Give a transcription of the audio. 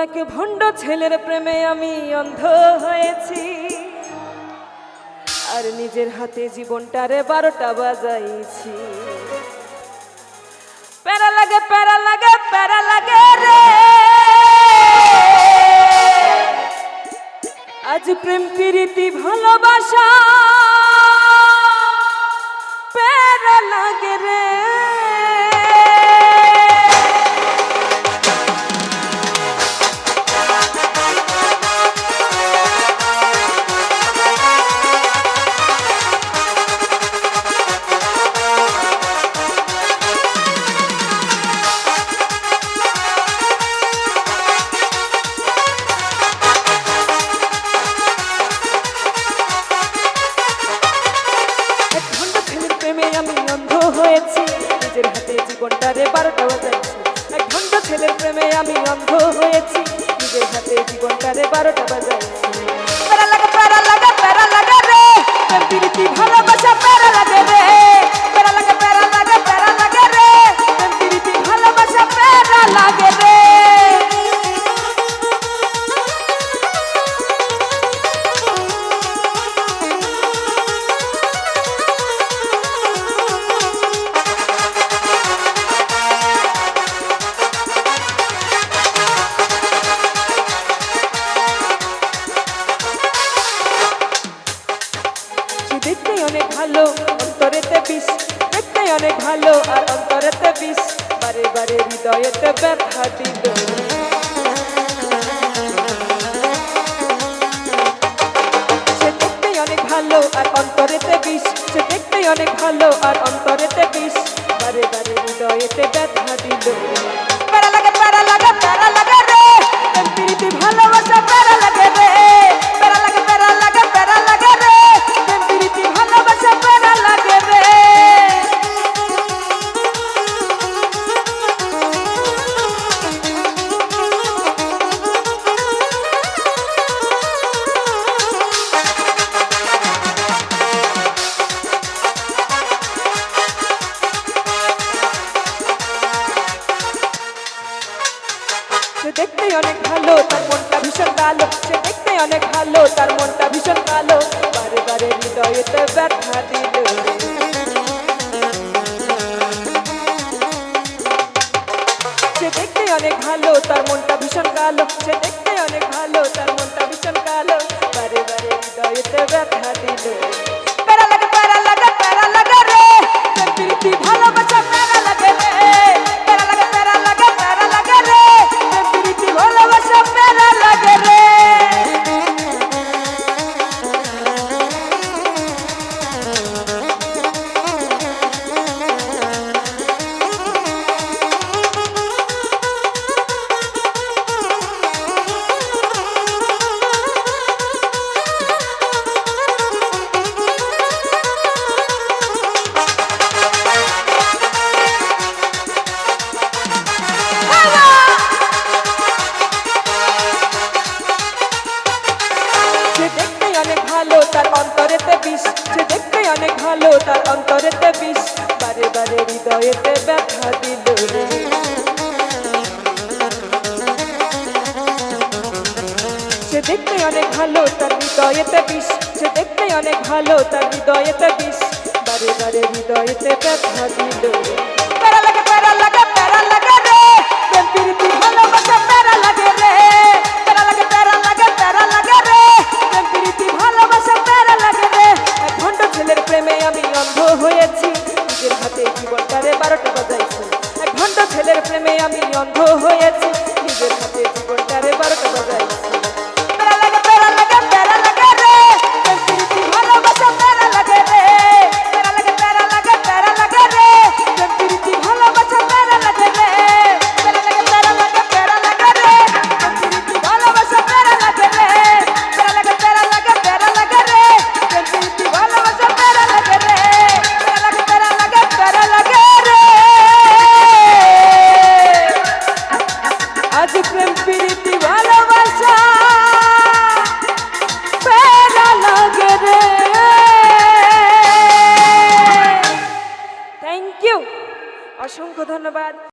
এক ভণ্ড ছেলের প্রেমে আমি অন্ধ হয়েছি, আর নিজের হাতে জীবনটারে 12টা বাজাইছি। প্যারা লাগে প্যারা লাগে প্যারা লাগে রে, আজ প্রেম প্রীতি ভালোবাসা প্যারা লাগে রে। আমি অন্ধ হয়েছি, নিজের হাতে জীবনটারে 12টা বাজাইছি। এক ভণ্ড ছেলের প্রেমে আমি অন্ধ হয়েছি, নিজের হাতে জীবনটারে 12টা বাজাইছি। প্যারা লাগে প্যারা লাগে প্যারা লাগে রে, প্রেম প্রীতি ভালোবাসা প্যারা লাগে রে। প্যারা লাগে প্যারা লাগে প্যারা লাগে রে, প্রেম প্রীতি ভালোবাসা প্যারা লাগে রে। দেখতে অনেক ভালো অন্তরেতে বিষ, দেখতে অনেক ভালো আর অন্তরেতে বিষ, বারে বারে হৃদয়েতে ব্যথা দিল। সে দেখতে অনেক ভালো আর অন্তরেতে বিষ, সে দেখতে অনেক ভালো আর অন্তরেতে বিষ, বারে বারে হৃদয়েতে ব্যথা দিল। প্যারা লাগে প্যারা লাগে প্যারা লাগে রে, প্রেম প্রীতি ভালোবাসা প্যারা লাগে রে। প্যারা লাগে প্যারা লাগে প্যারা লাগে রে, প্রেম প্রীতি ভালোবাসা প্যারা লাগে রে। সে দেখতে অনেক ভালো তার মনটা ভীষণ কালো, সে দেখতে অনেক ভালো তার মনটা ভীষণ কালো, বারে বারে হৃদয়েতে ব্যথা দিল। সে দেখতে অনেক ভালো তার মনটা ভীষণ কালো, সে দেখতে অনেক ভালো তার মনটা ভীষণ কালো, বারে বারে হৃদয়েতে ব্যথা দিল। প্যারা লাগে প্যারা লাগে প্যারা লাগে রে, প্রেম প্রীতি ভালোবাসা প্যারা লাগে রে। প্যারা লাগে প্যারা লাগে প্যারা লাগে রে, প্রেম প্রীতি ভালোবাসা প্যারা লাগে রে। সে দেখতে অনেক ভালো তার অন্তরেতে বিষ, সে দেখতে অনেক ভালো তার অন্তরেতে বিষ, বারে বারে হৃদয়েতে ব্যথা দিল। সে দেখতে অনেক ভালো তার হৃদয়েতে বিষ, সে দেখতে অনেক ভালো তার হৃদয়েতে বিষ, বারে বারে হৃদয়েতে ব্যথা দিল। প্যারা লাগে প্যারা লাগে প্যারা লাগে রে, প্রেম প্রীতি ভালোবাসা প্যারা লাগে রে। প্যারা লাগে প্যারা লাগে প্যারা লাগে রে, প্রেম প্রীতি ভালোবাসা প্যারা লাগে রে। এক ভণ্ড ছেলের প্রেমে আমি অন্ধ হয়েছি, নিজের হাতে জীবনটারে 12টা বাজাইছি। এক ভণ্ড ছেলের প্রেমে আমি অন্ধ হয়েছি, নিজের হাতে জীবনটারে 12টা বাজাইছি।